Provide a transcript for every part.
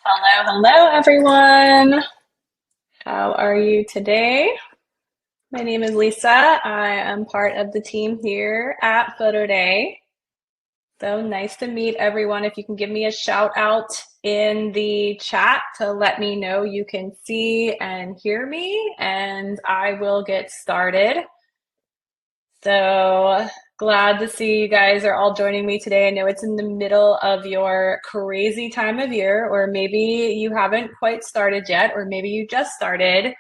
Hello, everyone. How are you today? My name is Lisa. I am part of the team here at PhotoDay. So nice to meet everyone. If you can give me a shout out in the chat to let me know you can see and hear me, and I will get started. So glad to see you guys are all joining me today. I know it's in the middle of your crazy time of year, or maybe you haven't quite started yet, or maybe you just started.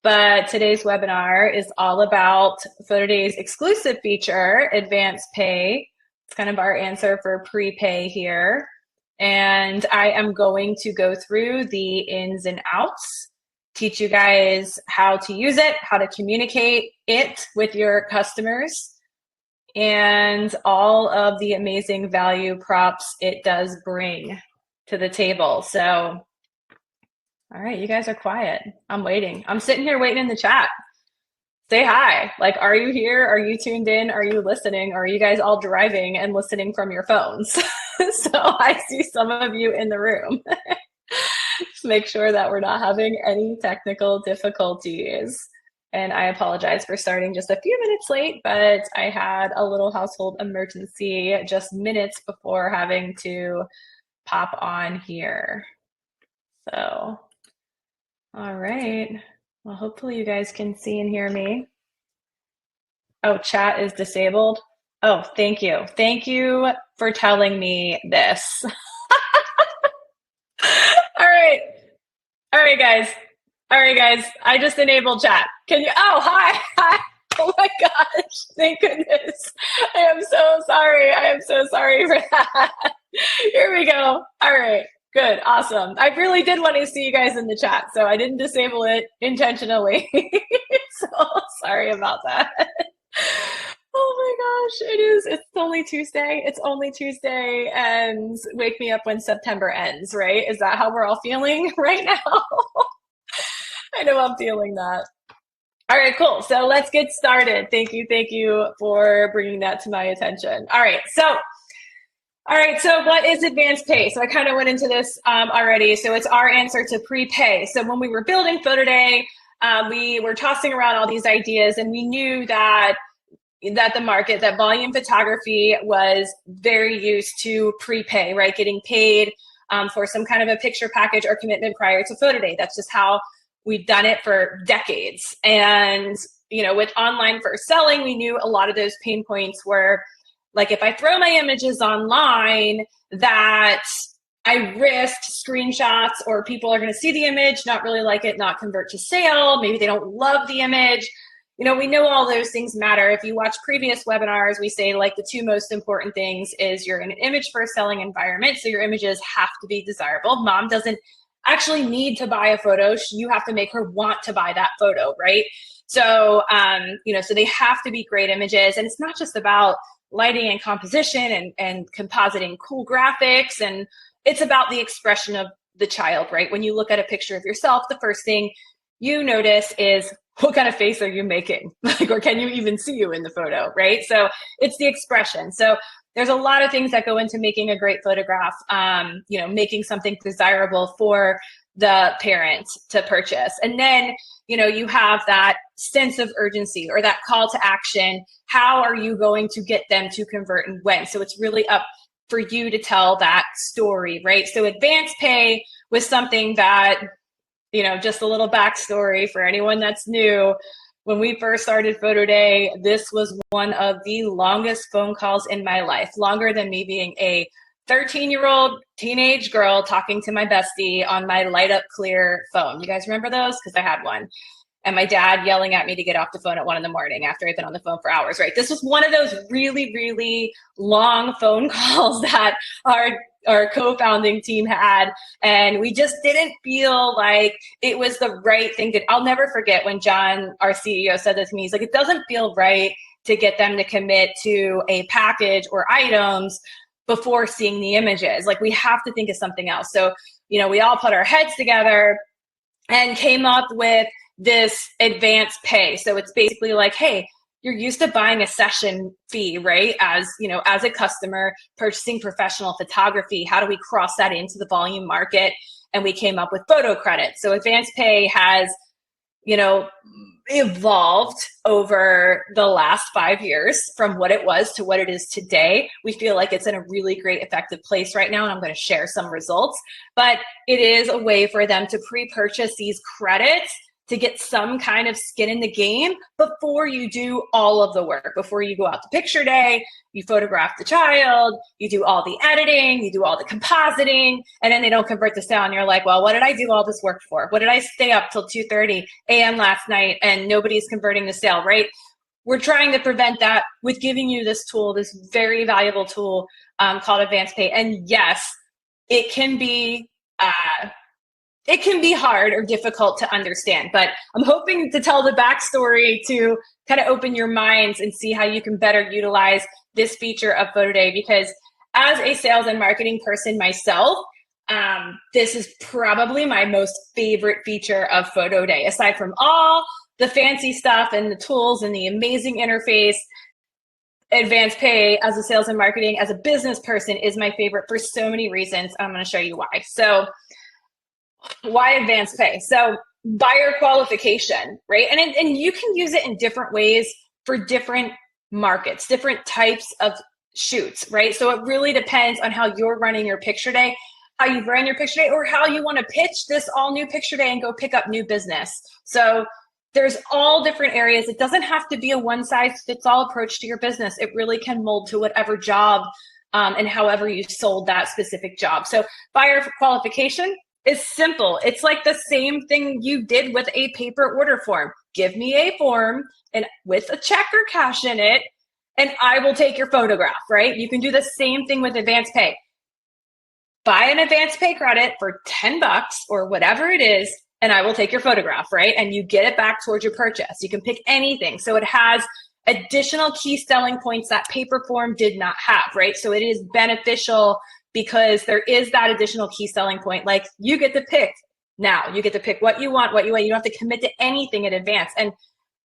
But today's webinar is all about PhotoDay's exclusive feature, AdvancePay. It's kind of our answer for prepay here. And I am going to go through the ins and outs, teach you guys how to use it, how to communicate it with your customers, and all of the amazing value props it does bring to the table. So, all right, you guys are quiet. I'm waiting. I'm sitting here waiting in the chat. Say hi. Like, are you here? Are you tuned in? Are you listening? Or are you guys all driving and listening from your phones? So I see some of you in the room. Just make sure that we're not having any technical difficulties. And I apologize for starting just a few minutes late, but I had a little household emergency just minutes before having to pop on here. So, all right. Well, hopefully you guys can see and hear me. Oh, chat is disabled. Oh, thank you. Thank you for telling me this. All right. All right, guys. All right, guys. I just enabled chat. Can you? Oh, hi. Hi. Oh my gosh. Thank goodness. I am so sorry. I am so sorry for that. Here we go. All right. Good. Awesome. I really did want to see you guys in the chat, so I didn't disable it intentionally. So sorry about that. Oh my gosh, it is. It's only Tuesday. It's only Tuesday, and wake me up when September ends, right? Is that how we're all feeling right now? I know I'm feeling that. All right, cool. So let's get started. Thank you for bringing that to my attention. All right, so what is AdvancePay? So I kind of went into this already. So it's our answer to prepay. So when we were building PhotoDay, we were tossing around all these ideas, and we knew that the market, that volume photography was very used to prepay, right? Getting paid for some kind of a picture package or commitment prior to PhotoDay. That's just how we've done it for decades. And, you know, with online first selling, we knew a lot of those pain points were like, if I throw my images online, that I risk screenshots, or people are going to see the image, not really like it, not convert to sale. Maybe they don't love the image. You know, we know all those things matter. If you watch previous webinars, we say like the two most important things is you're in an image first selling environment. So your images have to be desirable. Mom doesn't actually need to buy a photo. You have to make her want to buy that photo, right? So, you know, so they have to be great images. And it's not just about lighting and composition and compositing cool graphics. And it's about the expression of the child, right? When you look at a picture of yourself, the first thing you notice is, what kind of face are you making? Like, or can you even see you in the photo, right? So it's the expression. So there's a lot of things that go into making a great photograph, you know, making something desirable for the parent to purchase. And then, you know, you have that sense of urgency or that call to action. How are you going to get them to convert and when? So it's really up for you to tell that story, right? So AdvancePay was something that, you know, just a little backstory for anyone that's new. When we first started PhotoDay, this was one of the longest phone calls in my life, longer than me being a 13-year-old teenage girl talking to my bestie on my light up clear phone. You guys remember those? Because I had one. And my dad yelling at me to get off the phone at 1 in the morning after I've been on the phone for hours, right? This was one of those really, really long phone calls that our co-founding team had, and we just didn't feel like it was the right thing to. I'll never forget when John, our CEO, said this to me. He's like, it doesn't feel right to get them to commit to a package or items before seeing the images. Like, we have to think of something else. So, you know, we all put our heads together and came up with this AdvancePay. So it's basically like, hey, you're used to buying a session fee, right? As, you know, as a customer purchasing professional photography, how do we cross that into the volume market? And we came up with photo credit. So AdvancePay has, you know, evolved over the last 5 years from what it was to what it is today. We feel like it's in a really great, effective place right now, and I'm going to share some results. But it is a way for them to pre-purchase these credits to get some kind of skin in the game before you do all of the work, before you go out to picture day, you photograph the child, you do all the editing, you do all the compositing, and then they don't convert the sale. And you're like, well, what did I do all this work for? What did I stay up till 2:30 a.m. last night and nobody's converting the sale, right? We're trying to prevent that with giving you this tool, this very valuable tool called AdvancePay. And yes, it can be hard or difficult to understand, but I'm hoping to tell the backstory to kind of open your minds and see how you can better utilize this feature of PhotoDay. Because as a sales and marketing person myself, this is probably my most favorite feature of PhotoDay. Aside from all the fancy stuff and the tools and the amazing interface, AdvancePay as a sales and marketing, as a business person, is my favorite for so many reasons. I'm going to show you why. So why AdvancePay? So buyer qualification, right? And you can use it in different ways for different markets, different types of shoots, right? So it really depends on how you're running your picture day, how you ran your picture day, or how you want to pitch this all new picture day and go pick up new business. So there's all different areas. It doesn't have to be a one size fits all approach to your business. It really can mold to whatever job and however you sold that specific job. So buyer qualification is simple. It's like the same thing you did with a paper order form. Give me a form and with a check or cash in it, and I will take your photograph, right? You can do the same thing with AdvancePay. Buy an AdvancePay credit for $10 or whatever it is, and I will take your photograph, right? And you get it back towards your purchase. You can pick anything. So it has additional key selling points that paper form did not have, right? So it is beneficial because there is that additional key selling point. Like, you get to pick now. You get to pick what you want, You don't have to commit to anything in advance. And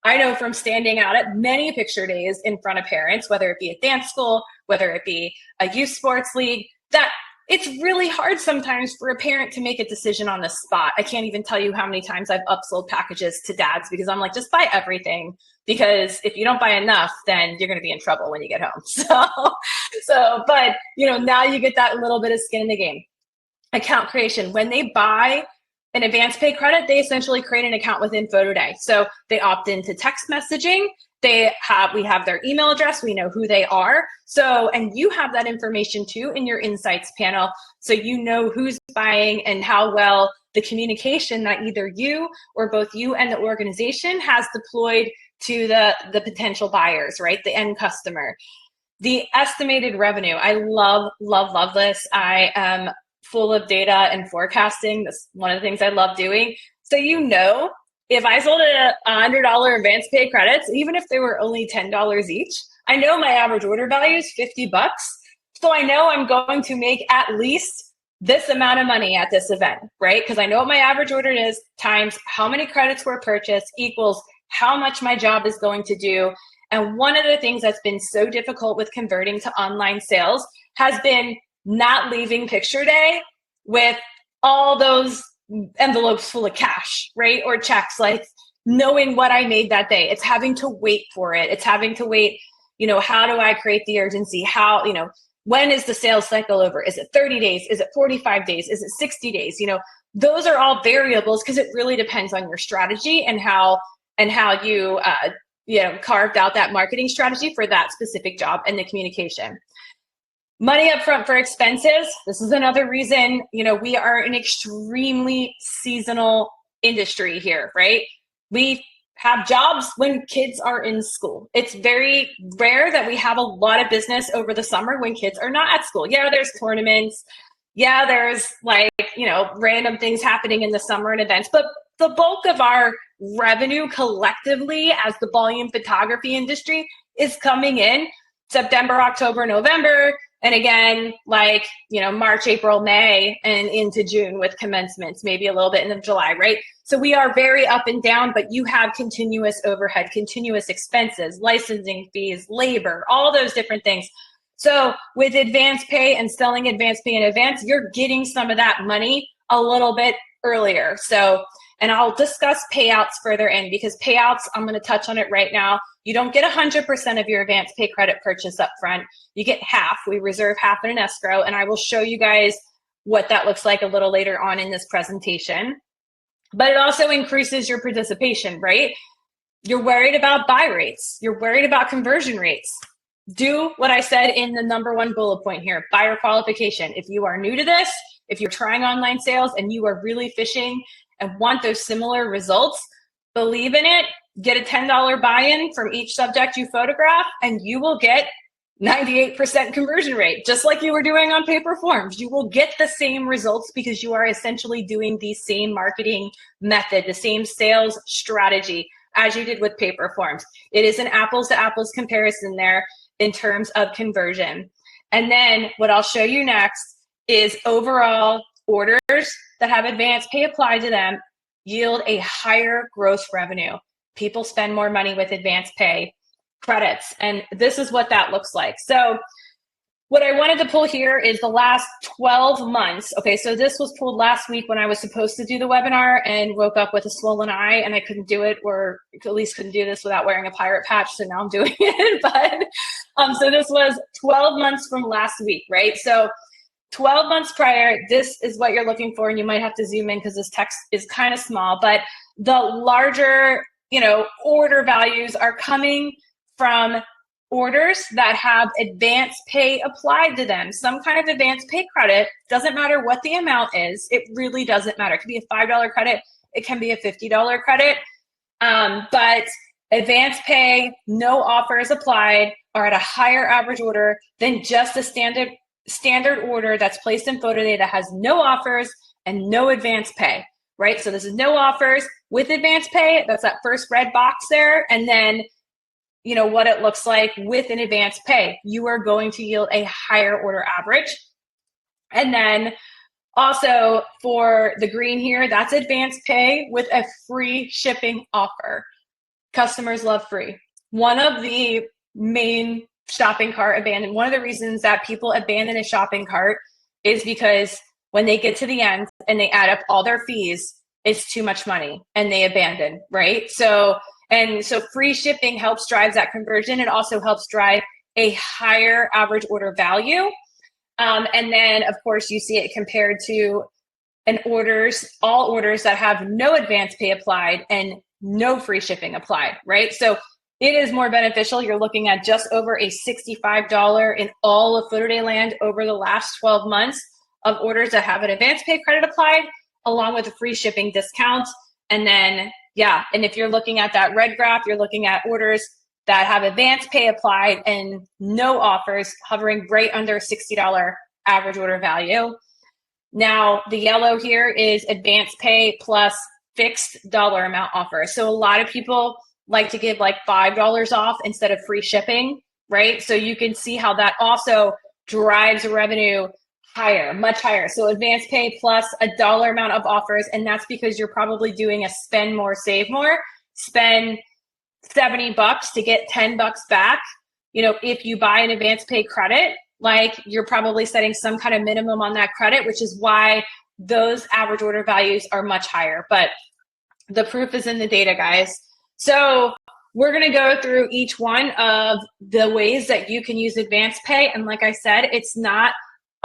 I know from standing out at many picture days in front of parents, whether it be a dance school, whether it be a youth sports league, that it's really hard sometimes for a parent to make a decision on the spot. I can't even tell you how many times I've upsold packages to dads because I'm like, just buy everything, because if you don't buy enough, then you're going to be in trouble when you get home. But you know, now you get that little bit of skin in the game. Account creation. When they buy an AdvancePay credit, they essentially create an account within PhotoDay. So they opt into text messaging. We have their email address. We know who they are. So, and you have that information too in your insights panel. So you know who's buying and how well the communication that either you or both you and the organization has deployed to the potential buyers, right? The end customer. The estimated revenue. I love, love, love this. I am full of data and forecasting. That's one of the things I love doing. So you know, if I sold a $100 AdvancePay credits, even if they were only $10 each, I know my average order value is $50. So I know I'm going to make at least this amount of money at this event, right? Because I know what my average order is times how many credits were purchased equals how much my job is going to do. And one of the things that's been so difficult with converting to online sales has been not leaving picture day with all those envelopes full of cash, right? Or checks, like knowing what I made that day. It's having to wait for it. It's having to wait, you know, how do I create the urgency? How, you know, when is the sales cycle over? Is it 30 days? Is it 45 days? Is it 60 days? You know, those are all variables because it really depends on your strategy and how you, carved out that marketing strategy for that specific job and the communication. Money upfront for expenses. This is another reason, you know, we are an extremely seasonal industry here, right? We have jobs when kids are in school. It's very rare that we have a lot of business over the summer when kids are not at school. Yeah, there's tournaments. Yeah, there's like, you know, random things happening in the summer and events, but the bulk of our revenue collectively as the volume photography industry is coming in September, October, November, And again, like, March, April, May, and into June with commencements, maybe a little bit into July, right? So we are very up and down, but you have continuous overhead, continuous expenses, licensing fees, labor, all those different things. So with AdvancePay and selling AdvancePay in advance, you're getting some of that money a little bit earlier. So, and I'll discuss payouts further in, because payouts, I'm going to touch on it right now. You don't get 100% of your AdvancePay credit purchase up front. You get half. We reserve half in an escrow, and I will show you guys what that looks like a little later on in this presentation. But it also increases your participation, right? You're worried about buy rates. You're worried about conversion rates. Do what I said in the number one bullet point here, buyer qualification. If you are new to this, if you're trying online sales and you are really fishing and want those similar results, believe in it, get a $10 buy-in from each subject you photograph, and you will get 98% conversion rate, just like you were doing on paper forms. You will get the same results because you are essentially doing the same marketing method, the same sales strategy as you did with paper forms. It is an apples to apples comparison there in terms of conversion. And then what I'll show you next is overall orders that have AdvancePay applied to them yield a higher gross revenue. People spend more money with AdvancePay credits, and this is what that looks like. So what I wanted to pull here is the last 12 months. Okay, so this was pulled last week when I was supposed to do the webinar and woke up with a swollen eye, and I couldn't do it, or at least couldn't do this without wearing a pirate patch, so now I'm doing it. But so this was 12 months from last week, right? So 12 months prior, this is what you're looking for, and you might have to zoom in because this text is kind of small, but the larger, order values are coming from orders that have AdvancePay applied to them. Some kind of AdvancePay credit, doesn't matter what the amount is, it really doesn't matter. It could be a $5 credit, it can be a $50 credit, but AdvancePay, no offers applied, are at a higher average order than just a standard order that's placed in PhotoDay that has no offers and no AdvancePay, right? So this is no offers with AdvancePay, that's that first red box there, and then what it looks like with an AdvancePay. You are going to yield a higher order average. And then also for the green here, that's AdvancePay with a free shipping offer. Customers love free. One of the main shopping cart abandon, one of the reasons that people abandon a shopping cart is because when they get to the end and they add up all their fees, it's too much money and they abandon, right? So free shipping helps drive that conversion. It also helps drive a higher average order value. And then of course you see it compared to all orders that have no AdvancePay applied and no free shipping applied, right? So it is more beneficial. You're looking at just over a $65 in all of PhotoDay land over the last 12 months of orders that have an AdvancePay credit applied, along with a free shipping discount. And then, and if you're looking at that red graph, you're looking at orders that have AdvancePay applied and no offers, hovering right under $60 average order value. Now, the yellow here is AdvancePay plus fixed dollar amount offers. So a lot of people like to give like $5 off instead of free shipping, right? So you can see how that also drives revenue higher, much higher. So AdvancePay plus a dollar amount of offers, and that's because you're probably doing a spend more, save more. Spend $70 to get $10 back. If you buy an AdvancePay credit, like you're probably setting some kind of minimum on that credit, which is why those average order values are much higher. But the proof is in the data, guys. So we're going to go through each one of the ways that you can use AdvancePay. And like I said, it's not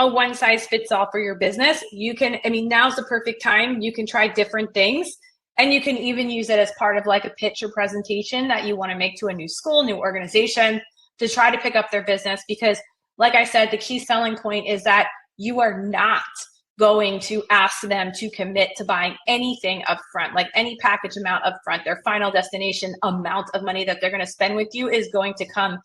a one size fits all for your business. Now's the perfect time. You can try different things, and you can even use it as part of like a pitch or presentation that you want to make to a new school, new organization to try to pick up their business. Because like I said, the key selling point is that you are not going to ask them to commit to buying anything up front, like any package amount up front. Their final destination amount of money that they're going to spend with you is going to come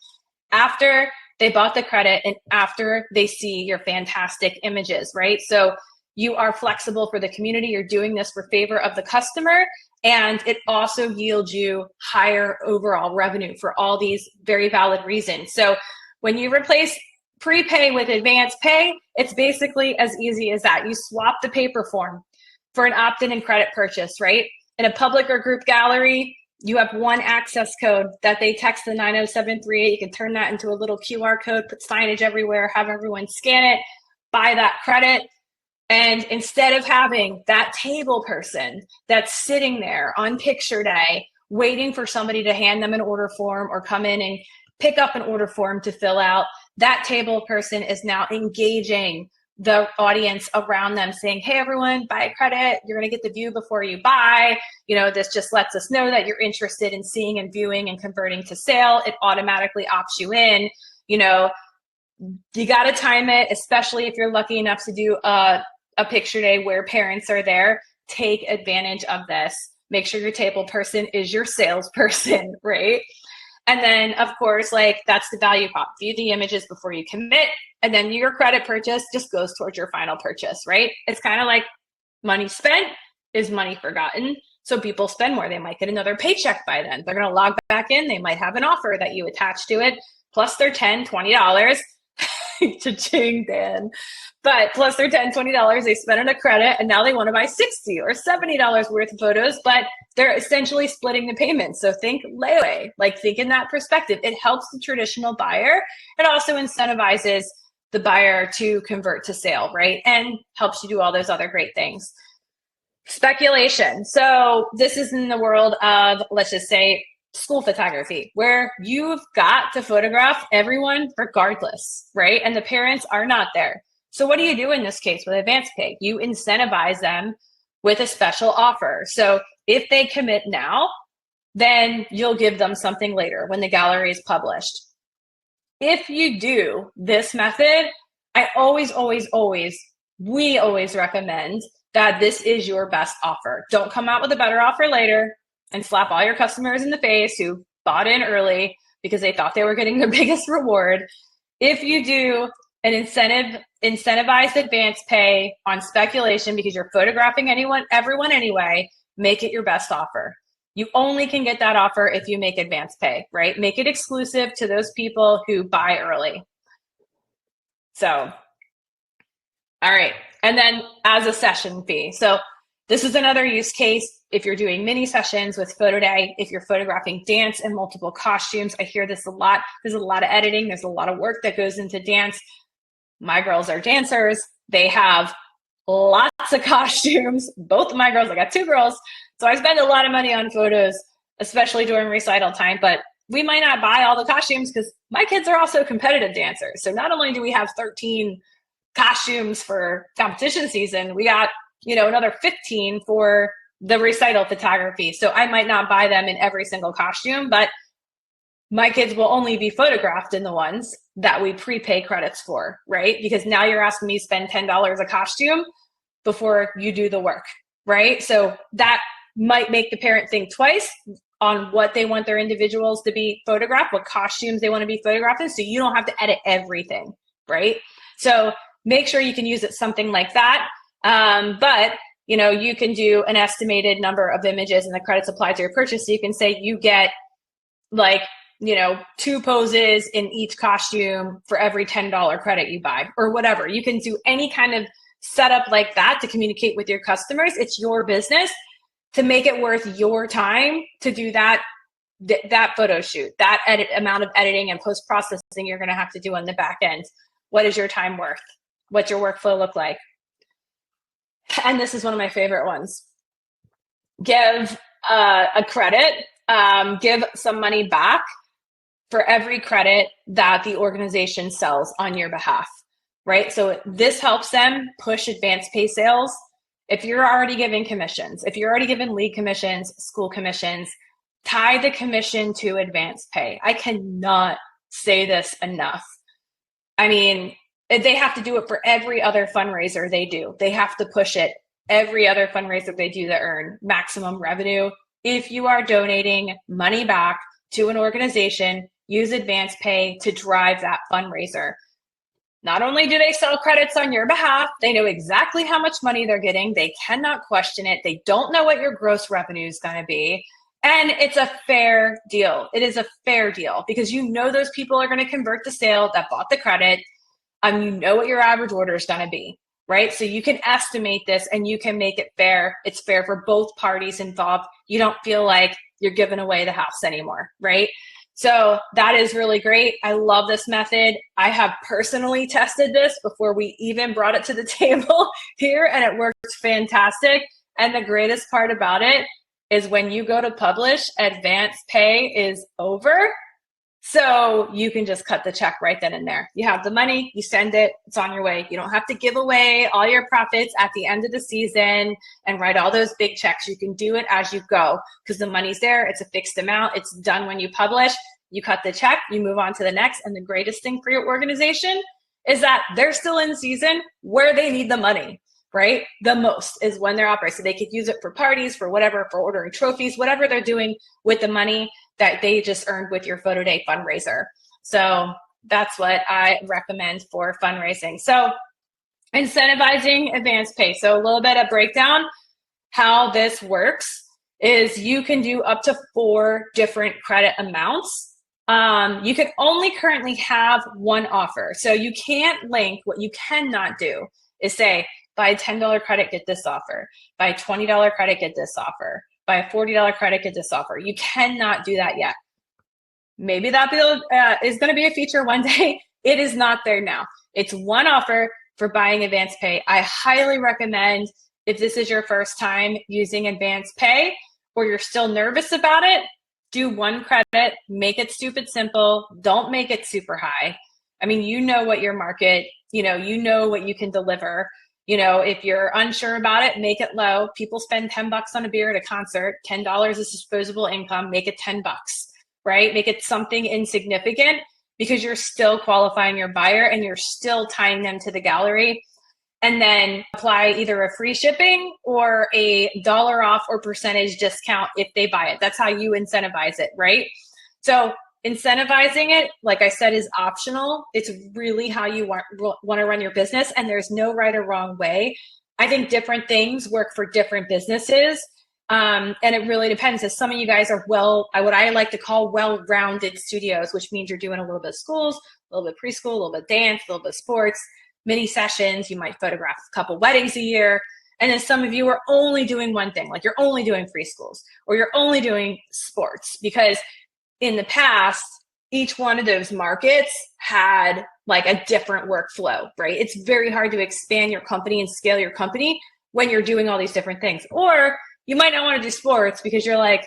after they bought the credit and after they see your fantastic images, right? So you are flexible for the community. You're doing this for favor of the customer, and it also yields you higher overall revenue for all these very valid reasons. So when you replace prepay with AdvancePay, it's basically as easy as that. You swap the paper form for an opt-in and credit purchase, right? In a public or group gallery, you have one access code that they text the 90738. You can turn that into a little QR code, put signage everywhere, have everyone scan it, buy that credit. And instead of having that table person that's sitting there on picture day, waiting for somebody to hand them an order form or come in and pick up an order form to fill out, that table person is now engaging the audience around them, saying, hey, everyone, buy a credit. You're going to get the view before you buy. This just lets us know that you're interested in seeing and viewing and converting to sale. It automatically opts you in. You got to time it, especially if you're lucky enough to do a picture day where parents are there. Take advantage of this. Make sure your table person is your salesperson, right? And then, of course, that's the value prop. View the images before you commit, and then your credit purchase just goes towards your final purchase, right? It's kind of like money spent is money forgotten. So people spend more. They might get another paycheck by then. They're going to log back in. They might have an offer that you attach to it, plus their $10, $20. Cha-ching, Dan. But plus their $10, $20, they spend on a credit, and now they want to buy $60 or $70 worth of photos, but they're essentially splitting the payment. So think layaway, think in that perspective. It helps the traditional buyer. It also incentivizes the buyer to convert to sale, right? And helps you do all those other great things. Speculation. So this is in the world of, let's just say, school photography, where you've got to photograph everyone regardless, right? And the parents are not there. So what do you do in this case with AdvancePay? You incentivize them with a special offer. So if they commit now, then you'll give them something later when the gallery is published. If you do this method, we always recommend that this is your best offer. Don't come out with a better offer later and slap all your customers in the face who bought in early because they thought they were getting their biggest reward. If you do an incentivized AdvancePay on speculation because you're photographing everyone anyway, make it your best offer. You only can get that offer if you make AdvancePay, right? Make it exclusive to those people who buy early. So, all right. And then as a session fee. So this is another use case. If you're doing mini sessions with PhotoDay, if you're photographing dance and multiple costumes, I hear this a lot. There's a lot of editing. There's a lot of work that goes into dance. My girls are dancers. They have lots of costumes. Both of my girls, I got 2 girls. So I spend a lot of money on photos, especially during recital time, but we might not buy all the costumes because my kids are also competitive dancers. So not only do we have 13 costumes for competition season, we got, another 15 for the recital photography. So I might not buy them in every single costume, but my kids will only be photographed in the ones that we prepay credits for, right? Because now you're asking me to spend $10 a costume before you do the work, right? So that might make the parent think twice on what they want their individuals to be photographed, what costumes they want to be photographed in, so you don't have to edit everything, right? So make sure you can use it something like that. But you can do an estimated number of images and the credits applied to your purchase. So you can say you get 2 poses in each costume for every $10 credit you buy or whatever. You can do any kind of setup like that to communicate with your customers. It's your business to make it worth your time to do that photo shoot, that amount of editing and post-processing you're going to have to do on the back end. What is your time worth? What's your workflow look like? And this is one of my favorite ones. Give a credit, give some money back for every credit that the organization sells on your behalf, right? So this helps them push AdvancePay sales. If you're already giving commissions, if you're already giving lead commissions, school commissions, tie the commission to AdvancePay. I cannot say this enough. I mean, they have to do it for every other fundraiser they do. They have to push it every other fundraiser they do to earn maximum revenue. If you are donating money back to an organization, use AdvancePay to drive that fundraiser. Not only do they sell credits on your behalf, they know exactly how much money they're getting. They cannot question it. They don't know what your gross revenue is going to be. And it's a fair deal. It is a fair deal because those people are going to convert the sale that bought the credit. You know what your average order is going to be, right? So you can estimate this and you can make it fair. It's fair for both parties involved. You don't feel like you're giving away the house anymore, right? So that is really great. I love this method. I have personally tested this before we even brought it to the table here, and it works fantastic. And the greatest part about it is when you go to publish, advance pay is over. So you can just cut the check right then and there. You have the money, you send it, it's on your way. You don't have to give away all your profits at the end of the season and write all those big checks. You can do it as you go because the money's there. It's a fixed amount. It's done when you publish. You cut the check, you move on to the next. And the greatest thing for your organization is that they're still in season where they need the money, right? The most is when they're operating. So they could use it for parties, for whatever, for ordering trophies, whatever they're doing with the money that they just earned with your PhotoDay fundraiser. So that's what I recommend for fundraising. So incentivizing AdvancePay. So a little bit of breakdown. How this works is you can do up to 4 different credit amounts. You can only currently have one offer. So you can't link. What you cannot do is say, buy a $10 credit, get this offer. Buy a $20 credit, get this offer. Buy a $40 credit, get this offer. You cannot do that yet. Maybe that is going to be a feature one day. It is not there now. It's one offer for buying AdvancePay. I highly recommend, if this is your first time using AdvancePay or you're still nervous about it, do one credit, make it stupid simple. Don't make it super high. I mean, you know what your market, you know what you can deliver. If you're unsure about it, make it low. People spend $10 on a beer at a concert. $10 is disposable income. Make it $10, right? Make it something insignificant because you're still qualifying your buyer and you're still tying them to the gallery. And then apply either a free shipping or a dollar off or percentage discount if they buy it. That's how you incentivize it, right? So incentivizing it, like I said, is optional. It's really how you want to run your business, and there's no right or wrong way. I think different things work for different businesses, and it really depends. As some of you guys are what I like to call well-rounded studios, which means you're doing a little bit of schools, a little bit of preschool, a little bit of dance, a little bit of sports, mini sessions. You might photograph a couple weddings a year. And then some of you are only doing one thing, like you're only doing preschools or you're only doing sports, because in the past, each one of those markets had like a different workflow, right? It's very hard to expand your company and scale your company when you're doing all these different things. Or you might not want to do sports because you're like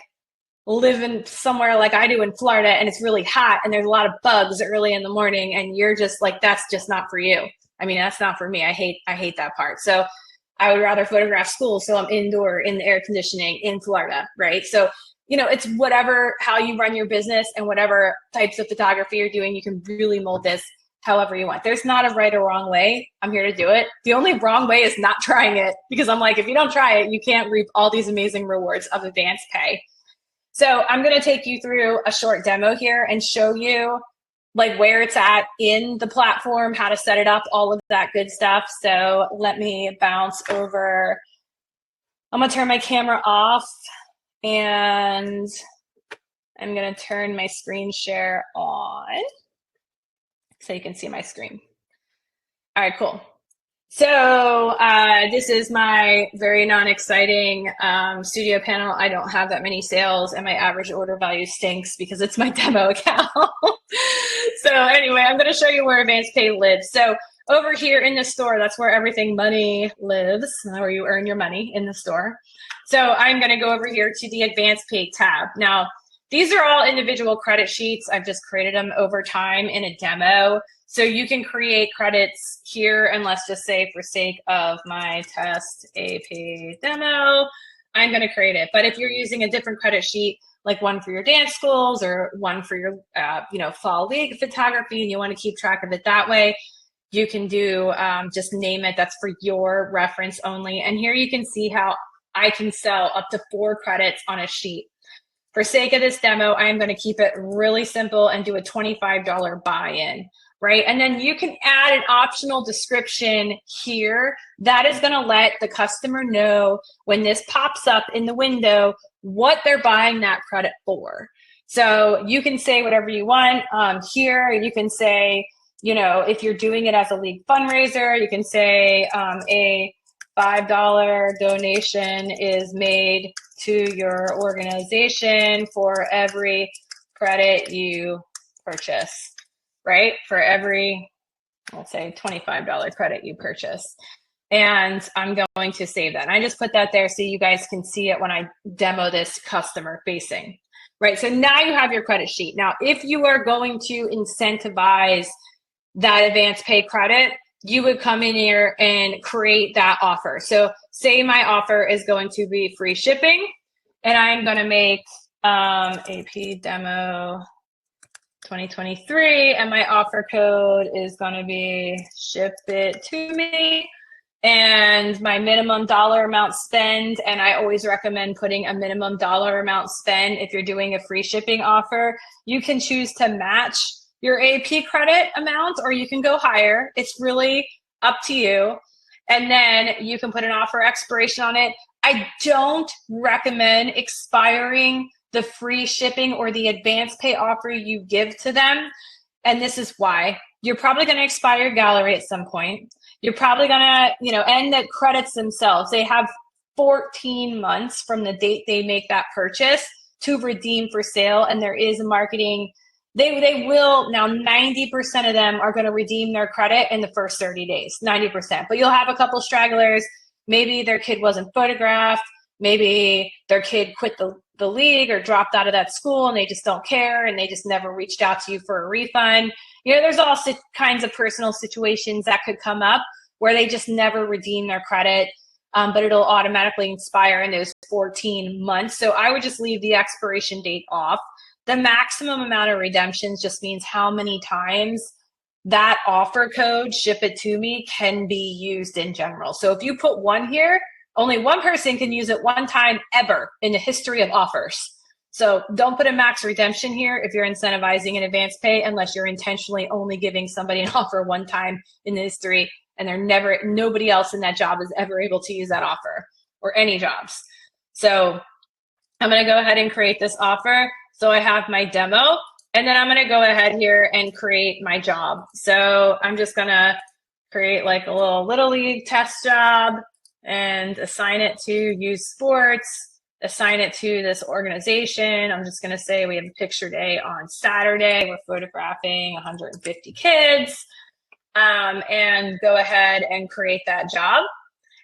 living somewhere like I do in Florida and it's really hot and there's a lot of bugs early in the morning and you're just like, that's just not for you. I mean, that's not for me. I hate that part. So I would rather photograph schools. So I'm indoor in the air conditioning in Florida, right? So it's whatever, how you run your business and whatever types of photography you're doing, you can really mold this however you want. There's not a right or wrong way. I'm here to do it. The only wrong way is not trying it, because I'm like, if you don't try it, you can't reap all these amazing rewards of AdvancePay. So I'm going to take you through a short demo here and show you like where it's at in the platform, how to set it up, all of that good stuff. So let me bounce over. I'm going to turn my camera off. And I'm going to turn my screen share on so you can see my screen. All right, cool. So this is my very non-exciting studio panel. I don't have that many sales and my average order value stinks because it's my demo account. So anyway, I'm going to show you where AdvancePay lives. So over here in the store, that's where everything money lives, where you earn your money in the store. So I'm going to go over here to the AdvancePay tab. Now, these are all individual credit sheets. I've just created them over time in a demo. So you can create credits here, and let's just say for sake of my test AP demo, I'm going to create it. But if you're using a different credit sheet, like one for your dance schools or one for your fall league photography, and you want to keep track of it that way, you can do just name it. That's for your reference only. And here you can see how I can sell up to 4 credits on a sheet. For sake of this demo, I'm going to keep it really simple and do a $25 buy-in, right? And then you can add an optional description here that is going to let the customer know when this pops up in the window what they're buying that credit for. So you can say whatever you want. Here you can say, you know, if you're doing it as a league fundraiser, you can say a $5 donation is made to your organization for every credit you purchase, right? For every, let's say, $25 credit you purchase. And I'm going to save that. And I just put that there so you guys can see it when I demo this customer facing, right? So now you have your credit sheet. Now, if you are going to incentivize that AdvancePay credit, you would come in here and create that offer. So say my offer is going to be free shipping, and I'm going to make AP demo 2023, and my offer code is going to be ship it to me, and my minimum dollar amount spend, and I always recommend putting a minimum dollar amount spend if you're doing a free shipping offer. You can choose to match your AP credit amount, or you can go higher. It's really up to you. And then you can put an offer expiration on it. I don't recommend expiring the free shipping or the AdvancePay offer you give to them. And this is why. You're probably going to expire your gallery at some point. You're probably going to, you know, and the credits themselves, they have 14 months from the date they make that purchase to redeem for sale. And there is a marketing, they will, now 90% of them are going to redeem their credit in the first 30 days, 90%. But you'll have a couple stragglers. Maybe their kid wasn't photographed. Maybe their kid quit the league or dropped out of that school and they just don't care and they just never reached out to you for a refund. You know, there's all kinds of personal situations that could come up where they just never redeem their credit, but it'll automatically expire in those 14 months. So I would just leave the expiration date off. The maximum amount of redemptions just means how many times that offer code, ship it to me, can be used in general. So if you put one here, only one person can use it one time ever in the history of offers. So don't put a max redemption here if you're incentivizing an AdvancePay, unless you're intentionally only giving somebody an offer one time in the history and nobody else in that job is ever able to use that offer, or any jobs. So I'm going to go ahead and create this offer. So I have my demo, and then I'm going to go ahead here and create my job. So I'm just going to create like a little league test job and assign it to youth sports, assign it to this organization. I'm just going to say we have a picture day on Saturday. We're photographing 150 kids, and go ahead and create that job.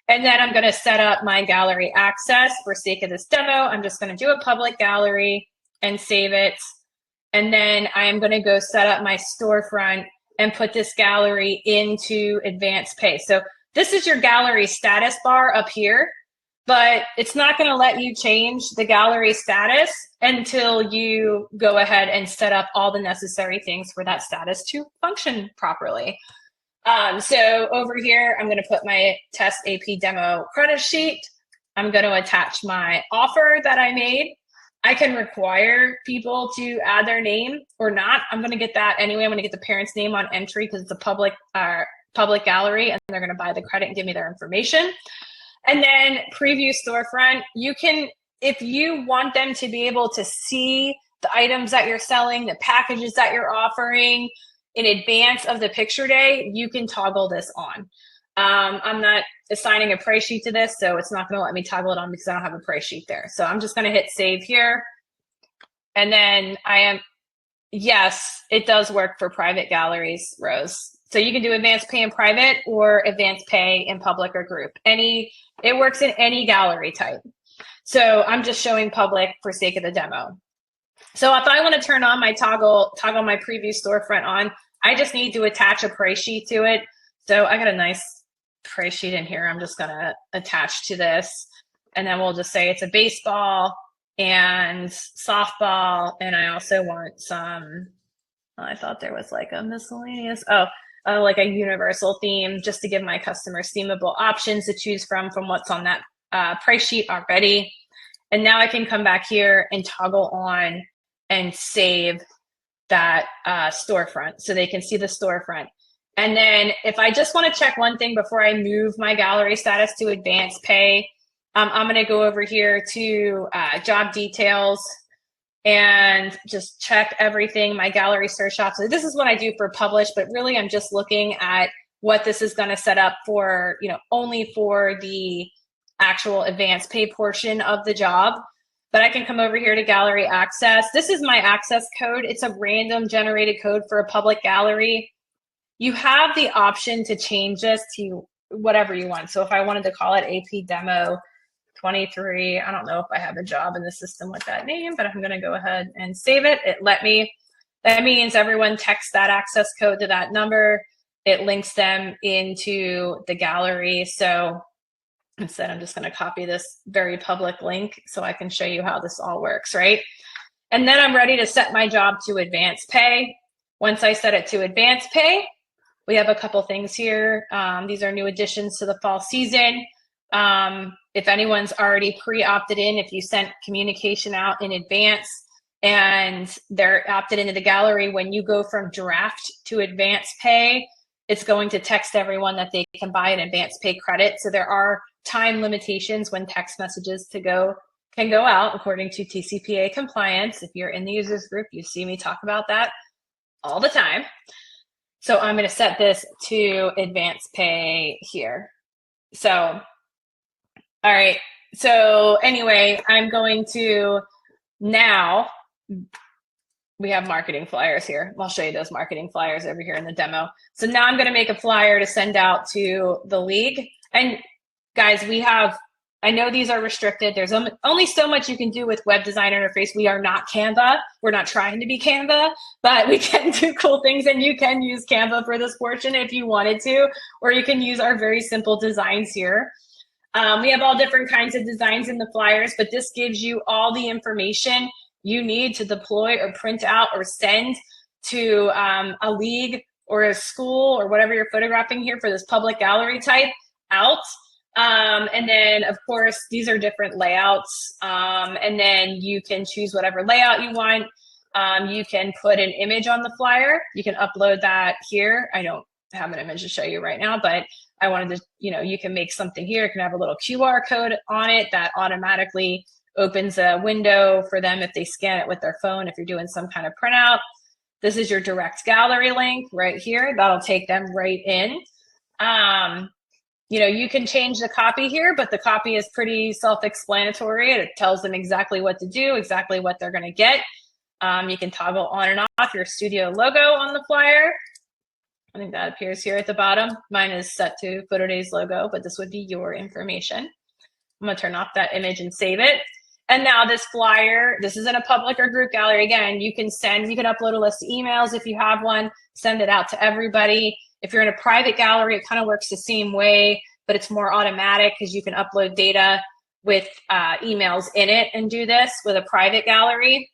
And then I'm going to set up my gallery access for sake of this demo. I'm just going to do a public gallery and save it. And then I am going to go set up my storefront and put this gallery into AdvancePay. So this is your gallery status bar up here, but it's not going to let you change the gallery status until you go ahead and set up all the necessary things for that status to function properly. So over here, I'm going to put my test AP demo credit sheet. I'm going to attach my offer that I made. I can require people to add their name or not. I'm going to get that anyway. I'm going to get the parent's name on entry because it's a public gallery, and they're going to buy the credit and give me their information. And then preview storefront. You can, if you want them to be able to see the items that you're selling, the packages that you're offering in advance of the picture day, you can toggle this on. I'm not assigning a price sheet to this, so it's not going to let me toggle it on because I don't have a price sheet there. So I'm just going to hit save here. And then yes, it does work for private galleries, Rose. So you can do AdvancePay in private or AdvancePay in public or group. It works in any gallery type. So I'm just showing public for sake of the demo. So if I want to turn on my toggle my preview storefront on, I just need to attach a price sheet to it. So I got a nice price sheet in here. I'm just going to attach to this. And then we'll just say it's a baseball and softball. And I also want some, I thought there was like a miscellaneous, like a universal theme, just to give my customers themable options to choose from what's on that price sheet already. And now I can come back here and toggle on and save that storefront so they can see the storefront. And then if I just want to check one thing before I move my gallery status to AdvancePay, I'm going to go over here to job details, and just check everything, my gallery search options. So this is what I do for publish, but really I'm just looking at what this is going to set up for, only for the actual advance pay portion of the job. But I can come over here to gallery access. This is my access code. It's a random generated code for a public gallery. You have the option to change this to whatever you want. So if I wanted to call it AP Demo 23, I don't know if I have a job in the system with that name, but I'm going to go ahead and save it. It let me. That means everyone texts that access code to that number. It links them into the gallery. So instead, I'm just going to copy this very public link so I can show you how this all works, right? And then I'm ready to set my job to advance pay. Once I set it to advance pay, we have a couple things here. These are new additions to the fall season. If anyone's already pre-opted in, if you sent communication out in advance and they're opted into the gallery, when you go from draft to advance pay, it's going to text everyone that they can buy an advance pay credit. So there are time limitations when text messages can go out according to TCPA compliance. If you're in the users group, you see me talk about that all the time. So I'm going to set this to advance pay here. So, all right. So anyway, I'm going to now, we have marketing flyers here. I'll show you those marketing flyers over here in the demo. So now I'm going to make a flyer to send out to the league. And guys, I know these are restricted. There's only so much you can do with web design interface. We are not Canva. We're not trying to be Canva, but we can do cool things, and you can use Canva for this portion if you wanted to, or you can use our very simple designs here. We have all different kinds of designs in the flyers, but this gives you all the information you need to deploy or print out or send to a league or a school or whatever you're photographing here for this public gallery type out. And then, of course, these are different layouts. And then you can choose whatever layout you want. You can put an image on the flyer. You can upload that here. I don't have an image to show you right now, but I wanted to, you can make something here. It can have a little QR code on it that automatically opens a window for them if they scan it with their phone, if you're doing some kind of printout. This is your direct gallery link right here. That'll take them right in. You can change the copy here, but the copy is pretty self-explanatory. It tells them exactly what to do, exactly what they're going to get. You can toggle on and off your studio logo on the flyer. I think that appears here at the bottom. Mine is set to PhotoDay's logo, but this would be your information. I'm going to turn off that image and save it. And now this flyer, this is in a public or group gallery. Again, you can upload a list of emails if you have one, send it out to everybody. If you're in a private gallery, it kind of works the same way, but it's more automatic because you can upload data with emails in it and do this with a private gallery.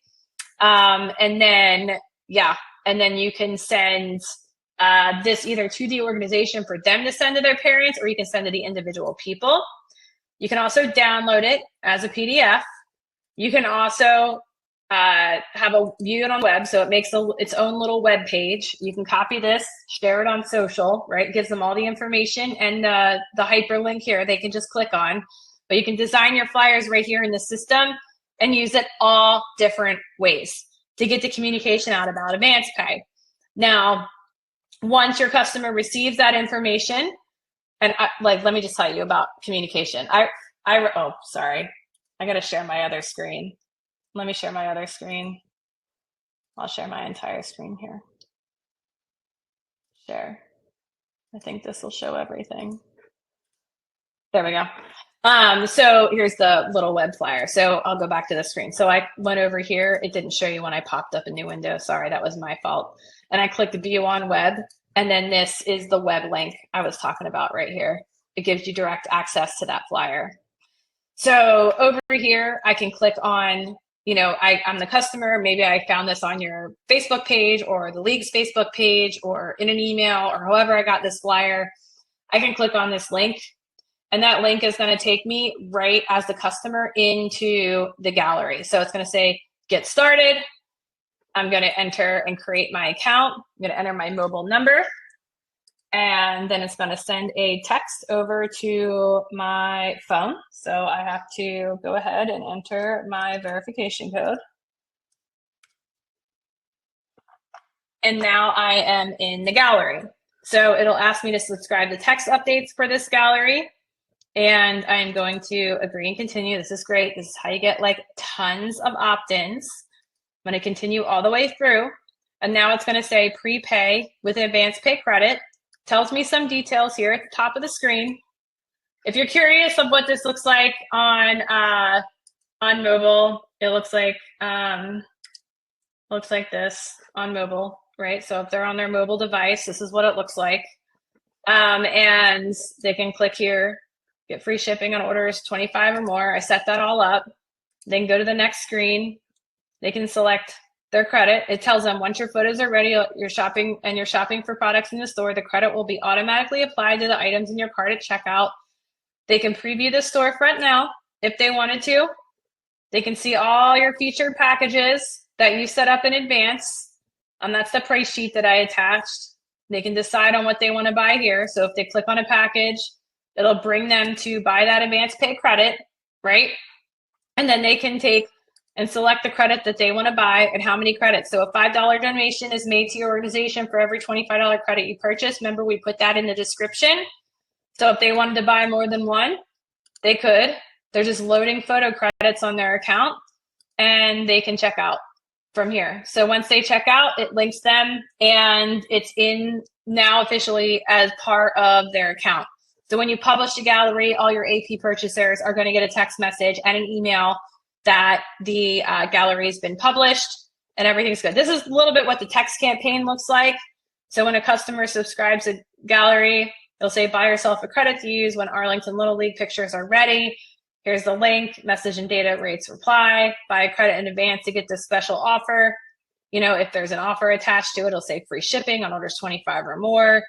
And then you can send this either to the organization for them to send to their parents, or you can send to the individual people. You can also download it as a PDF. You can also view it on the web, so it makes its own little web page. You can copy this, share it on social, right? It gives them all the information and the hyperlink here they can just click on. But you can design your flyers right here in the system and use it all different ways to get the communication out about advance pay. Now, once your customer receives that information, and let me just tell you about communication. Oh, sorry. I got to share my other screen. Let me share my other screen. I'll share my entire screen here. Share. I think this will show everything. There we go. So here's the little web flyer. So I'll go back to the screen. So I went over here. It didn't show you when I popped up a new window. Sorry, that was my fault. And I clicked view on web. And then this is the web link I was talking about right here. It gives you direct access to that flyer. So over here, I can click on, I'm the customer. Maybe I found this on your Facebook page or the league's Facebook page or in an email or however I got this flyer. I can click on this link, and that link is going to take me right as the customer into the gallery. So it's going to say, get started. I'm going to enter and create my account. I'm going to enter my mobile number. And then it's going to send a text over to my phone. So I have to go ahead and enter my verification code. and now I am in the gallery. So it'll ask me to subscribe to text updates for this gallery. And I'm going to agree and continue. This is great. This is how you get like tons of opt-ins. I'm going to continue all the way through. And now it's going to say prepay with AdvancePay credit. Tells me some details here at the top of the screen. If you're curious of what this looks like on mobile, it looks like this on mobile, right? So if they're on their mobile device, this is what it looks like. And they can click here, get free shipping on orders 25 or more. I set that all up. They can go to the next screen. They can select their credit. It tells them once your photos are ready, you're shopping for products in the store, the credit will be automatically applied to the items in your cart at checkout. They can preview the storefront now if they wanted to. They can see all your featured packages that you set up in advance. That's the price sheet that I attached. They can decide on what they want to buy here. So if they click on a package, it'll bring them to buy that AdvancePay credit, right? And then they can take and select the credit that they want to buy and how many credits. So a $5 donation is made to your organization for every $25 credit you purchase. Remember, we put that in the description. So if they wanted to buy more than one, they could. They're just loading photo credits on their account and they can check out from here. So once they check out, it links them and it's in now officially as part of their account. So when you publish a gallery, all your AP purchasers are going to get a text message and an email that the gallery has been published and everything's good. This is a little bit what the text campaign looks like. So when a customer subscribes a gallery, they'll say, buy yourself a credit to use when Arlington Little League pictures are ready. Here's the link, message and data rates reply, buy a credit in advance to get this special offer. You know, if there's an offer attached to it, it'll say free shipping on orders 25 or more.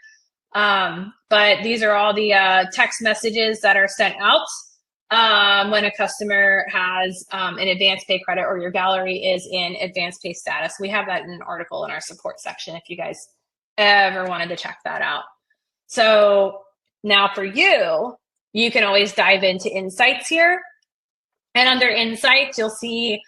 But these are all the text messages that are sent out when a customer has an AdvancePay credit or your gallery is in AdvancePay status. We have that in an article in our support section if you guys ever wanted to check that out. So now for you, you can always dive into insights here. And under insights, you'll see,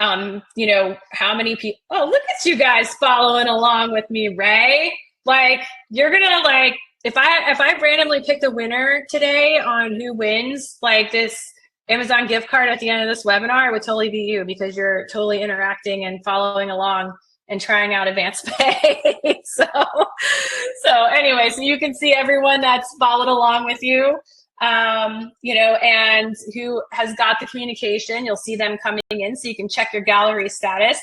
you know, how many people, oh, look at you guys following along with me, Ray. Like, you're gonna like, if I randomly picked a winner today on who wins, like this Amazon gift card at the end of this webinar, it would totally be you because you're totally interacting and following along and trying out AdvancePay. so anyway, so you can see everyone that's followed along with you. You know, and who has got the communication. You'll see them coming in so you can check your gallery status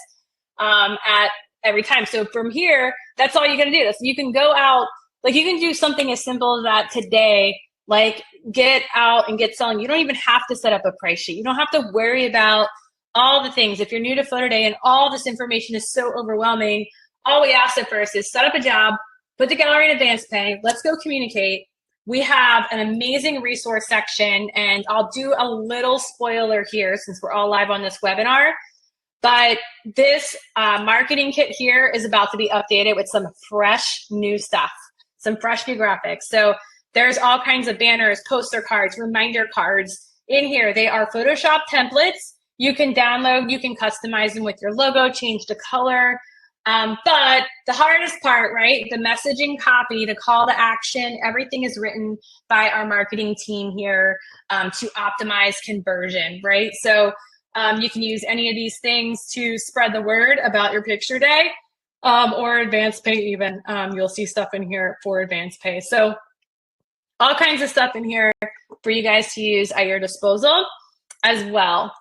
at every time. So from here, that's all you're going to do. So you can go out, like you can do something as simple as that today, like get out and get selling. You don't even have to set up a price sheet. You don't have to worry about all the things. If you're new to PhotoDay and all this information is so overwhelming, all we ask at first is set up a job, put the gallery in AdvancePay, let's go communicate. We have an amazing resource section, and I'll do a little spoiler here since we're all live on this webinar, but this marketing kit here is about to be updated with some fresh new stuff, some fresh new graphics. So there's all kinds of banners, poster cards, reminder cards in here. They are Photoshop templates. You can download, you can customize them with your logo, change the color. But the hardest part, right? The messaging copy, the call to action, everything is written by our marketing team here to optimize conversion, right? So you can use any of these things to spread the word about your picture day or AdvancePay even. You'll see stuff in here for AdvancePay. So all kinds of stuff in here for you guys to use at your disposal as well.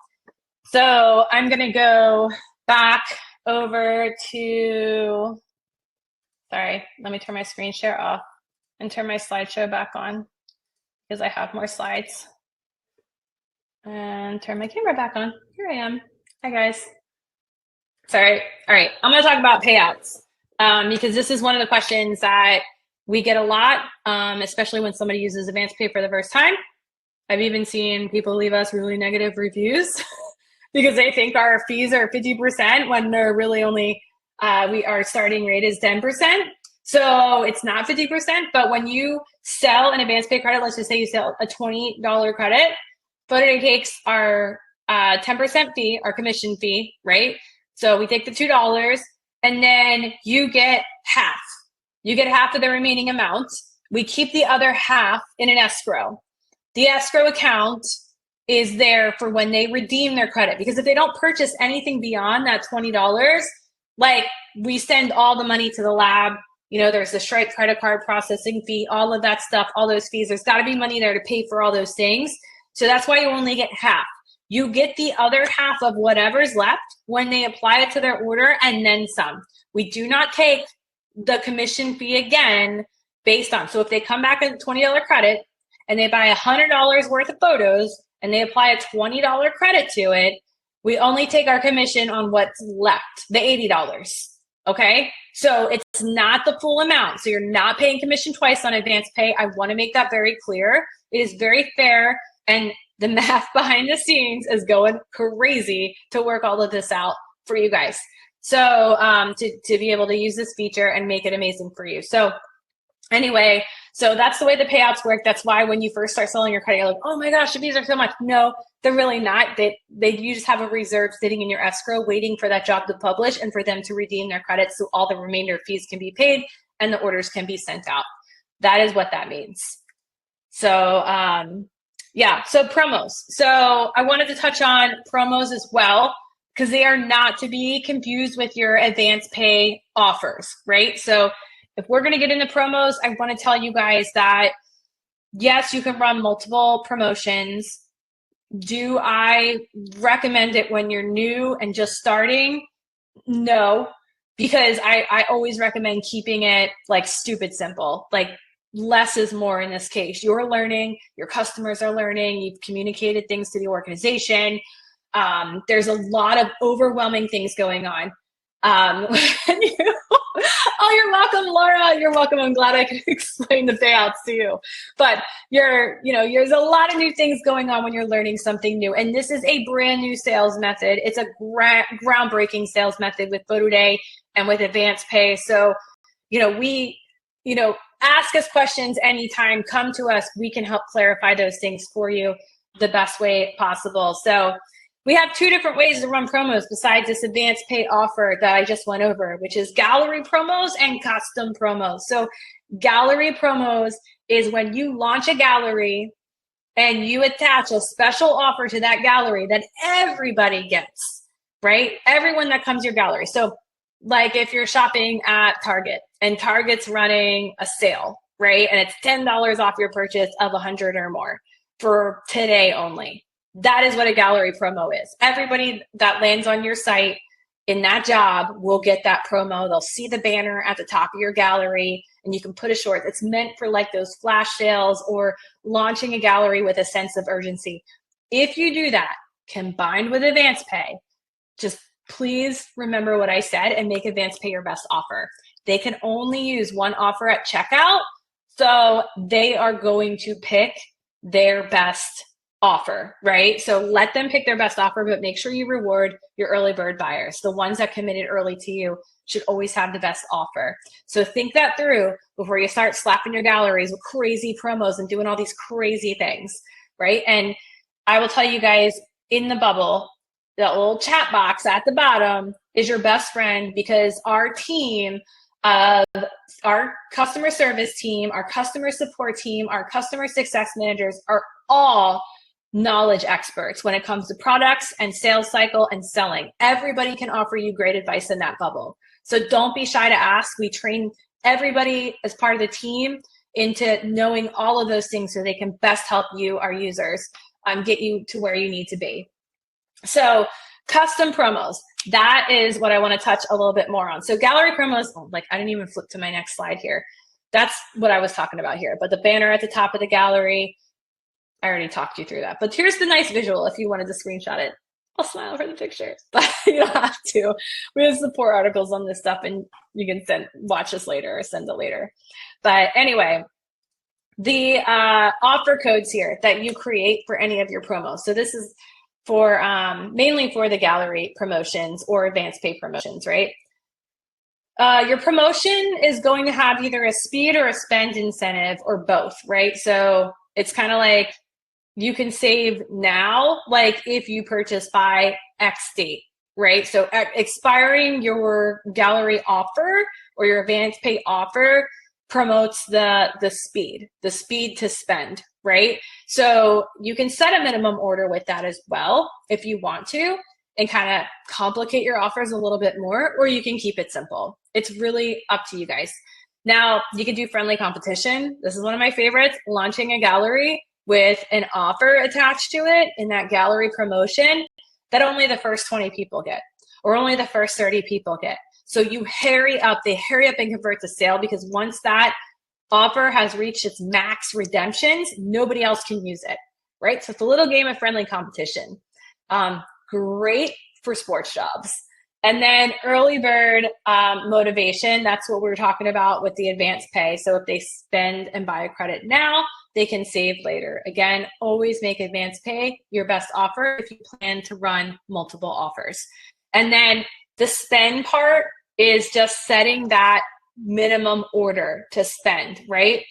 So I'm gonna go back over to, sorry, let me turn my screen share off and turn my slideshow back on because I have more slides. And turn my camera back on. Here I am. Hi, guys. Sorry. All right, I'm gonna talk about payouts because this is one of the questions that we get a lot, especially when somebody uses AdvancePay for the first time. I've even seen people leave us really negative reviews because they think our fees are 50% when they're really only, our starting rate is 10%. So it's not 50%, but when you sell an AdvancePay credit, let's just say you sell a $20 credit, PhotoDay takes our 10% fee, our commission fee, right? So we take the $2 and then you get half. You get half of the remaining amount. We keep the other half in an escrow. The escrow account is there for when they redeem their credit, because if they don't purchase anything beyond that $20, like, we send all the money to the lab. You know, there's the Stripe credit card processing fee, all of that stuff, all those fees. There's got to be money there to pay for all those things. So that's why you only get half. You get the other half of whatever's left when they apply it to their order, and then some. We do not take the commission fee again based on, so if they come back with a $20 credit and they buy $100 worth of photos and they apply a $20 credit to it, we only take our commission on what's left, the $80. Okay, so it's not the full amount. So you're not paying commission twice on AdvancePay. I want to make that very clear. It is very fair, and the math behind the scenes is going crazy to work all of this out for you guys. So to be able to use this feature and make it amazing for you. So anyway, so that's the way the payouts work. That's why when you first start selling your credit, you're like, oh my gosh, these are so much. No, they're really not. You just have a reserve sitting in your escrow waiting for that job to publish and for them to redeem their credits, so all the remainder fees can be paid and the orders can be sent out. That is what that means. So yeah, so promos. So I wanted to touch on promos as well, because they are not to be confused with your AdvancePay offers, right? So if we're going to get into promos, I want to tell you guys that, yes, you can run multiple promotions. Do I recommend it when you're new and just starting? No, because I always recommend keeping it like stupid simple. Like, less is more in this case. You're learning, your customers are learning, you've communicated things to the organization. There's a lot of overwhelming things going on. Oh, you're welcome, Laura. You're welcome. I'm glad I could explain the payouts to you. But there's a lot of new things going on when you're learning something new. And this is a brand new sales method. It's a groundbreaking sales method with PhotoDay and with AdvancePay. So, ask us questions anytime. Come to us. We can help clarify those things for you the best way possible. So we have two different ways to run promos besides this AdvancePay offer that I just went over, which is gallery promos and custom promos. So gallery promos is when you launch a gallery and you attach a special offer to that gallery that everybody gets, right? Everyone that comes to your gallery. So like if you're shopping at Target and Target's running a sale, right? And it's $10 off your purchase of 100 or more for today only. That is what a gallery promo is. Everybody that lands on your site in that job will get that promo. They'll see the banner at the top of your gallery, and you can put a short. It's meant for like those flash sales or launching a gallery with a sense of urgency. If you do that combined with AdvancePay, just please remember what I said and make AdvancePay your best offer. They can only use one offer at checkout, so they are going to pick their best offer, right? So let them pick their best offer, but make sure you reward your early bird buyers. The ones that committed early to you should always have the best offer. So think that through before you start slapping your galleries with crazy promos and doing all these crazy things, right? And I will tell you guys, in the bubble, the little chat box at the bottom is your best friend, because our team, our customer service team, our customer support team, our customer success managers are all knowledge experts when it comes to products and sales cycle and selling. Everybody can offer you great advice in that bubble. So don't be shy to ask. We train everybody as part of the team into knowing all of those things so they can best help you, our users, get you to where you need to be. So custom promos, that is what I want to touch a little bit more on. So gallery promos, I didn't even flip to my next slide here. That's what I was talking about here. But the banner at the top of the gallery, I already talked you through that. But here's the nice visual if you wanted to screenshot it. I'll smile for the picture, but you don't have to. We have support articles on this stuff, and you can watch this later or send it later. But anyway, the offer codes here that you create for any of your promos. So this is for mainly for the gallery promotions or AdvancePay promotions, right? Your promotion is going to have either a speed or a spend incentive or both, right? So it's kind of like you can save now, like if you purchase by X date, right? So expiring your gallery offer or your AdvancePay offer promotes the speed to spend, right? So you can set a minimum order with that as well if you want to, and kind of complicate your offers a little bit more, or you can keep it simple. It's really up to you guys. Now, you can do friendly competition. This is one of my favorites, launching a gallery with an offer attached to it in that gallery promotion that only the first 20 people get, or only the first 30 people get. So you hurry up, they hurry up and convert the sale, because once that offer has reached its max redemptions, nobody else can use it, right? So it's a little game of friendly competition. Great for sports jobs. And then early bird motivation, that's what we were talking about with the AdvancePay. So if they spend and buy a credit now, they can save later. Again, always make AdvancePay your best offer if you plan to run multiple offers. And then the spend part is just setting that minimum order to spend, right?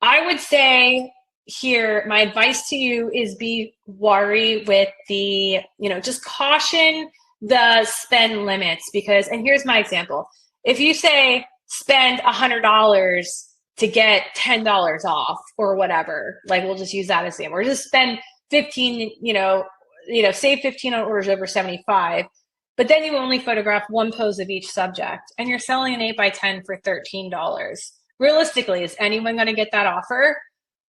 I would say here, my advice to you is be wary with the, just caution the spend limits, because, and here's my example. If you say spend $100 to get $10 off or whatever, like we'll just use that as example, or just spend 15, save 15 on orders over 75, but then you only photograph one pose of each subject and you're selling an 8x10 for $13. Realistically, is anyone going to get that offer?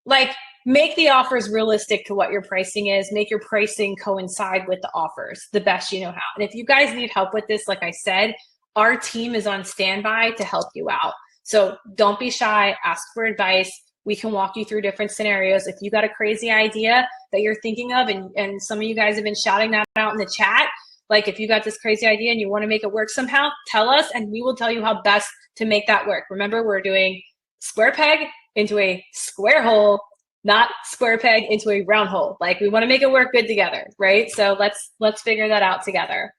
Like, make the offers realistic to what your pricing is. Make your pricing coincide with the offers the best you know how. And if you guys need help with this, like I said, our team is on standby to help you out. So don't be shy, ask for advice. We can walk you through different scenarios. If you got a crazy idea that you're thinking of, and some of you guys have been shouting that out in the chat, like if you got this crazy idea and you want to make it work somehow, tell us and we will tell you how best to make that work. Remember, we're doing square peg into a square hole, not square peg into a round hole. Like, we want to make it work good together, right? So let's figure that out together.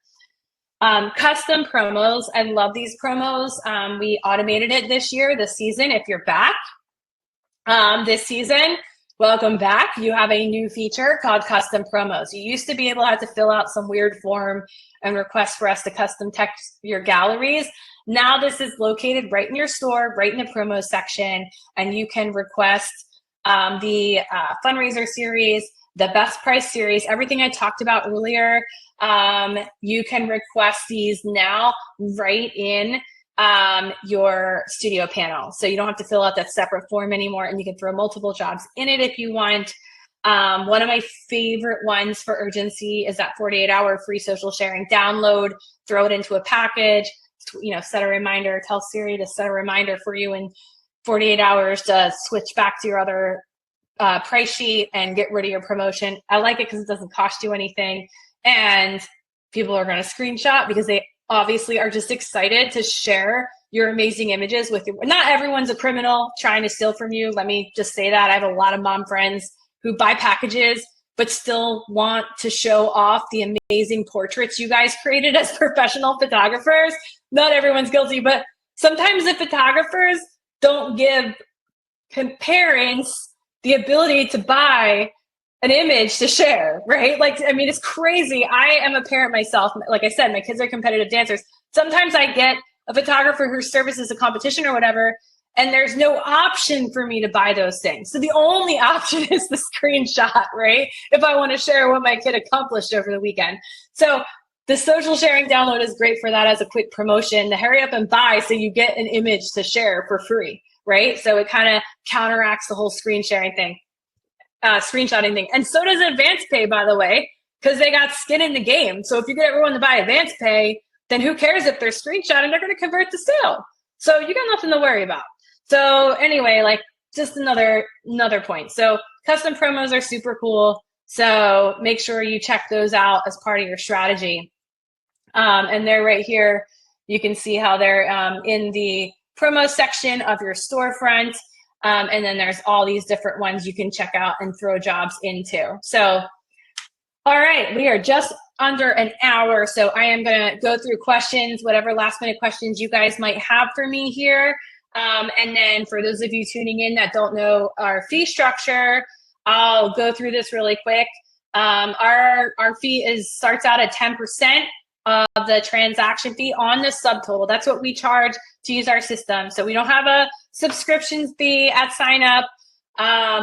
Custom promos. I love these promos. We automated it this season. If you're back this season, welcome back. You have a new feature called custom promos. You used to be able to have to fill out some weird form and request for us to custom text your galleries. Now this is located right in your store, right in the promo section, and you can request the fundraiser series, the best price series, everything I talked about earlier. You can request these now right in your studio panel. So you don't have to fill out that separate form anymore, and you can throw multiple jobs in it if you want. One of my favorite ones for urgency is that 48-hour free social sharing download. Throw it into a package, set a reminder, tell Siri to set a reminder for you in 48 hours to switch back to your other price sheet and get rid of your promotion. I like it because it doesn't cost you anything, and people are going to screenshot because they obviously are just excited to share your amazing images with you. Not everyone's a criminal trying to steal from you. Let me just say that. I have a lot of mom friends who buy packages but still want to show off the amazing portraits you guys created as professional photographers. Not everyone's guilty, but sometimes the photographers don't give parents the ability to buy an image to share, right? Like, I mean, it's crazy. I am a parent myself. Like I said, my kids are competitive dancers. Sometimes I get a photographer who services a competition or whatever, and there's no option for me to buy those things. So the only option is the screenshot, right? If I want to share what my kid accomplished over the weekend. So the social sharing download is great for that as a quick promotion, to hurry up and buy so you get an image to share for free, right? So it kind of counteracts the whole screen sharing thing, screenshotting thing. And so does AdvancePay, by the way, because they got skin in the game. So if you get everyone to buy AdvancePay, then who cares if they're screenshotting? They're going to convert the sale. So you got nothing to worry about. So anyway, like, just another point. So custom promos are super cool. So make sure you check those out as part of your strategy. And they're right here. You can see how they're in the promo section of your storefront. And then there's all these different ones you can check out and throw jobs into. So, all right, we are just under an hour. So I am going to go through questions, whatever last minute questions you guys might have for me here. And then for those of you tuning in that don't know our fee structure, I'll go through this really quick. Our fee starts out at 10%. of the transaction fee on the subtotal. That's what we charge to use our system. So we don't have a subscription fee at sign up.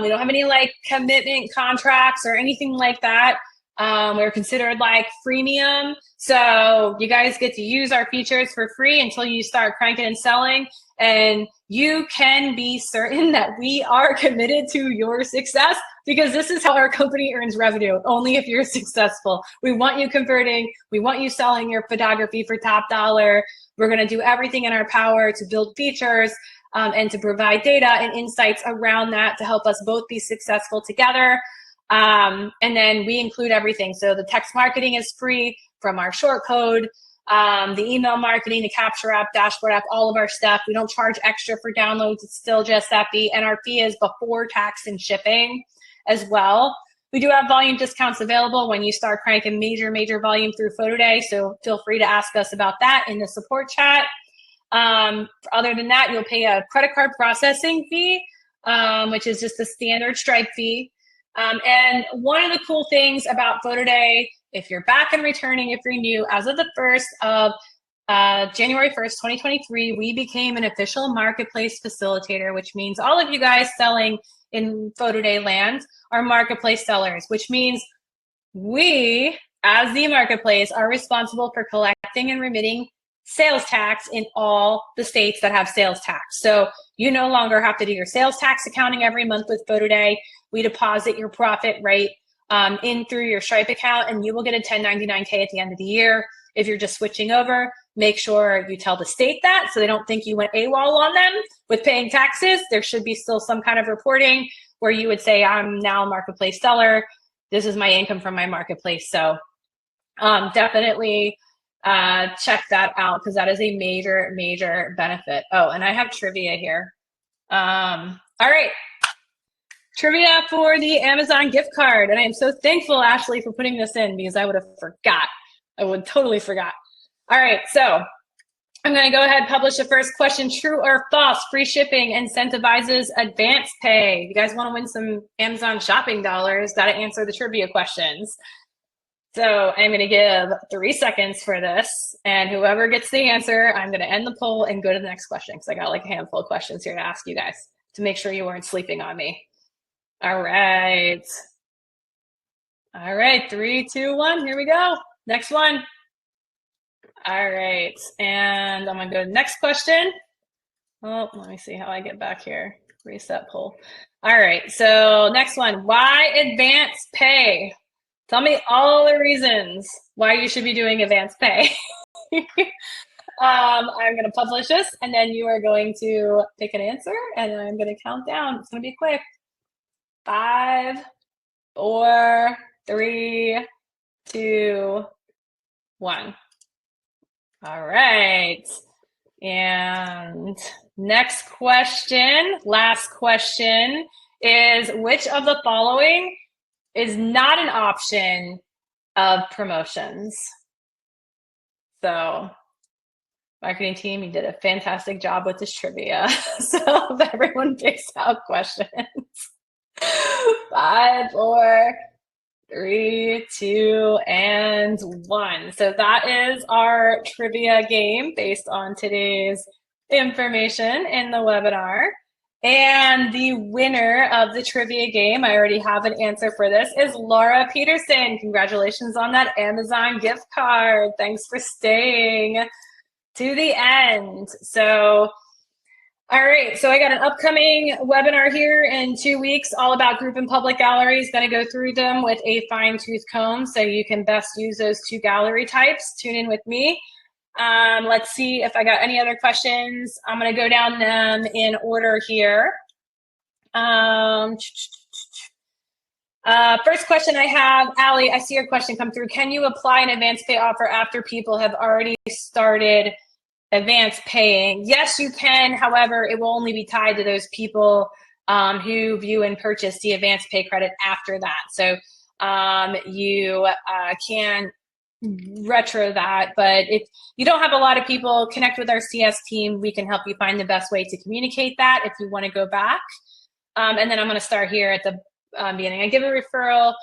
We don't have any like commitment contracts or anything like that. We're considered like freemium. So you guys get to use our features for free until you start cranking and selling. And you can be certain that we are committed to your success, because this is how our company earns revenue, only if you're successful. We want you converting. We want you selling your photography for top dollar. We're going to do everything in our power to build features and to provide data and insights around that to help us both be successful together. And then we include everything. So the text marketing is free from our short code, the email marketing, the capture app, dashboard app, all of our stuff. We don't charge extra for downloads. It's still just that fee. And our fee is before tax and shipping as well. We do have volume discounts available when you start cranking major volume through PhotoDay. So feel free to ask us about that in the support chat. Other than that, you'll pay a credit card processing fee, which is just a standard Stripe fee. And one of the cool things about PhotoDay, if you're back and returning, if you're new, as of the 1st of January 1st, 2023, we became an official marketplace facilitator, which means all of you guys selling in PhotoDay land are marketplace sellers, which means we, as the marketplace, are responsible for collecting and remitting sales tax in all the states that have sales tax. So you no longer have to do your sales tax accounting every month with PhotoDay. We deposit your profit right in through your Stripe account, and you will get a 1099K at the end of the year. If you're just switching over, make sure you tell the state that so they don't think you went AWOL on them with paying taxes. There should be still some kind of reporting where you would say, I'm now a marketplace seller. This is my income from my marketplace. So definitely check that out, because that is a major benefit. Oh, and I have trivia here. All right. Trivia for the Amazon gift card. And I am so thankful, Ashley, for putting this in, because I would have forgot. I would totally forgot. All right, so I'm going to go ahead and publish the first question. True or false, free shipping incentivizes AdvancePay? If you guys want to win some Amazon shopping dollars, got to answer the trivia questions. So I'm going to give 3 seconds for this, and whoever gets the answer, I'm going to end the poll and go to the next question, because I got like a handful of questions here to ask you guys to make sure you weren't sleeping on me. All right. All right, 3, 2, 1, here we go. Next one. All right, and I'm gonna go to the next question. Oh, let me see how I get back here. Reset poll. All right, so next one. Why AdvancePay? Tell me all the reasons why you should be doing AdvancePay. I'm gonna publish this, and then you are going to pick an answer, and I'm gonna count down. It's gonna be quick. 5, 4, 3, 2, 1. All right. And next question, last question, is which of the following is not an option of promotions? So, marketing team, you did a fantastic job with this trivia. So everyone picks out questions. 5, 4, 3, 2, and 1. So that is our trivia game based on today's information in the webinar. And the winner of the trivia game, I already have an answer for this, is Laura Peterson. Congratulations on that Amazon gift card. Thanks for staying to the end. So, all right, so I got an upcoming webinar here in 2 weeks, all about group and public galleries. Going to go through them with a fine-tooth comb so you can best use those 2 gallery types. Tune in with me. Let's see if I got any other questions. I'm going to go down them in order here. First question I have, Allie, I see your question come through. Can you apply an AdvancePay offer after people have already started advance paying? Yes, you can. However, it will only be tied to those people who view and purchase the advance pay credit after that. So you can retro that, but if you don't have a lot of people, connect with our CS team. We can help you find the best way to communicate that if you want to go back. And then I'm going to start here at the beginning. I give a referral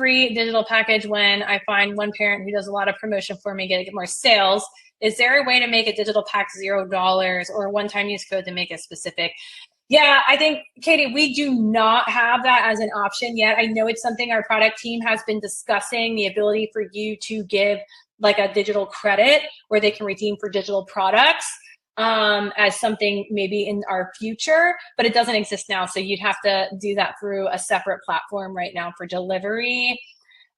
free digital package when I find one parent who does a lot of promotion for me, get more sales. Is there a way to make a digital pack $0 or a one-time use code to make it specific? Yeah, I think, Katie, we do not have that as an option yet. I know it's something our product team has been discussing, the ability for you to give like a digital credit where they can redeem for digital products as something maybe in our future, but it doesn't exist now. So you'd have to do that through a separate platform right now for delivery.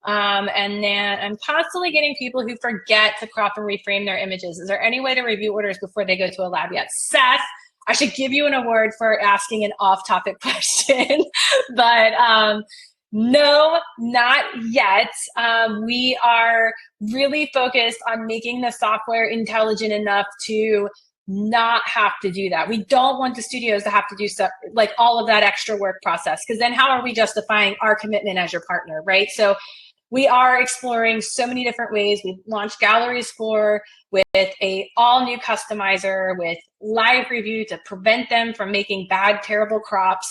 And then I'm constantly getting people who forget to crop and reframe their images. Is there any way to review orders before they go to a lab yet? Seth, I should give you an award for asking an off-topic question, but no, not yet. We are really focused on making the software intelligent enough to not have to do that. We don't want the studios to have to do stuff like all of that extra work process, because then how are we justifying our commitment as your partner, right? So we are exploring so many different ways. We've launched Gallery Score with a all new customizer with live review to prevent them from making bad, terrible crops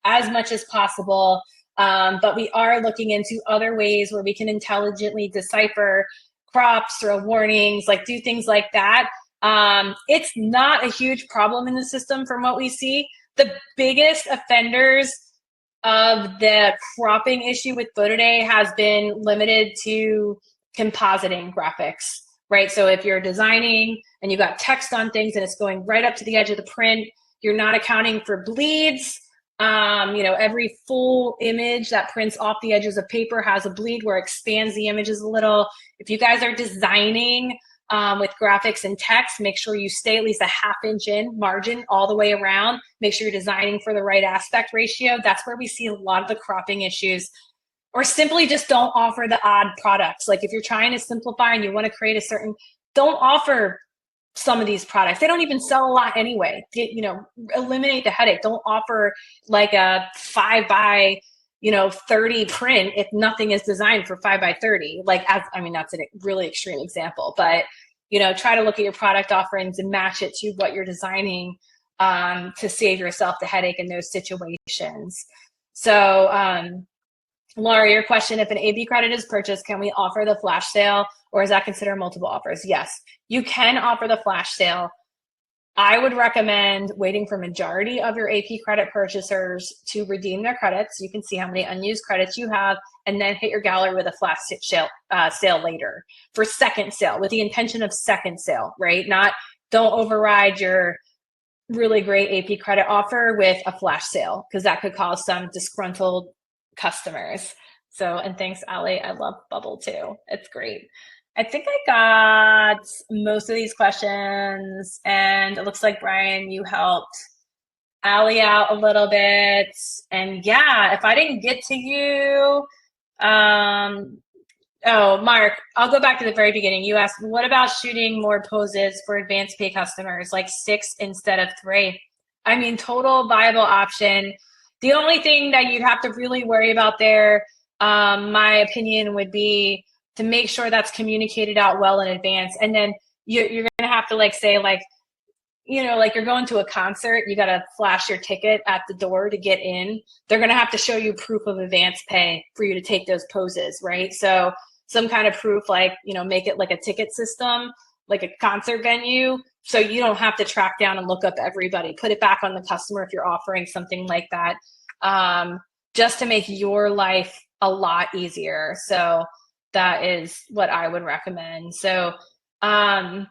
as much as possible. But we are looking into other ways where we can intelligently decipher crops or warnings, like do things like that. It's not a huge problem in the system from what we see. The biggest offenders of the cropping issue with PhotoDay has been limited to compositing graphics, right? So if you're designing and you got text on things and it's going right up to the edge of the print, you're not accounting for bleeds. Every full image that prints off the edges of paper has a bleed where it expands the images a little. If you guys are designing with graphics and text, make sure you stay at least a ½ inch in margin all the way around. Make sure you're designing for the right aspect ratio. That's where we see a lot of the cropping issues. Or simply just don't offer the odd products. Like if you're trying to simplify and you want to create a certain, don't offer some of these products. They don't even sell a lot anyway. Eliminate the headache. Don't offer like a 5 by 30 print if nothing is designed for 5 by 30. That's a really extreme example, but try to look at your product offerings and match it to what you're designing to save yourself the headache in those situations. So Laura, your question, if an AB credit is purchased, can we offer the flash sale, or is that considered multiple offers? Yes, you can offer the flash sale. I would recommend waiting for majority of your AP credit purchasers to redeem their credits. You can see how many unused credits you have, and then hit your gallery with a flash sale later for second sale, with the intention of second sale, right? Don't override your really great AP credit offer with a flash sale, because that could cause some disgruntled customers. So, and thanks, Ali. I love Bubble too. It's great. I think I got most of these questions, and it looks like, Brian, you helped Ali out a little bit. And yeah, if I didn't get to you, Mark, I'll go back to the very beginning. You asked, what about shooting more poses for AdvancePay customers, like 6 instead of 3? I mean, total viable option. The only thing that you'd have to really worry about there, my opinion would be to make sure that's communicated out well in advance. And then you're going to have to say you're going to a concert, you got to flash your ticket at the door to get in. They're going to have to show you proof of advance pay for you to take those poses, right? So some kind of proof, make it like a ticket system, like a concert venue. So you don't have to track down and look up everybody. Put it back on the customer if you're offering something like that, just to make your life a lot easier. So that is what I would recommend. So, so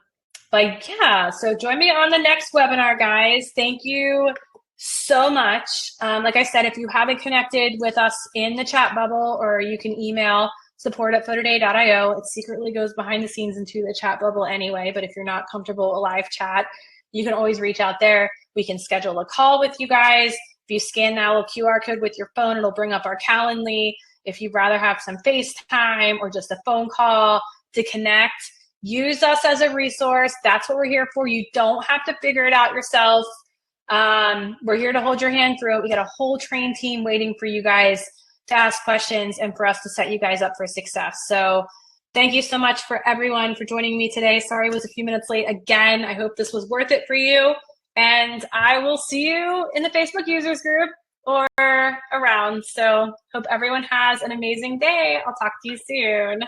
join me on the next webinar, guys. Thank you so much. Like I said, if you haven't connected with us in the chat bubble, or you can email support@photoday.io. It secretly goes behind the scenes into the chat bubble anyway, but if you're not comfortable a live chat, you can always reach out there. We can schedule a call with you guys. If you scan that little QR code with your phone, it'll bring up our Calendly. If you'd rather have some FaceTime or just a phone call to connect, use us as a resource. That's what we're here for. You don't have to figure it out yourself. We're here to hold your hand through it. We got a whole trained team waiting for you guys to ask questions and for us to set you guys up for success. So thank you so much for everyone for joining me today. Sorry I was a few minutes late again. I hope this was worth it for you. And I will see you in the Facebook users group or around. So hope everyone has an amazing day. I'll talk to you soon.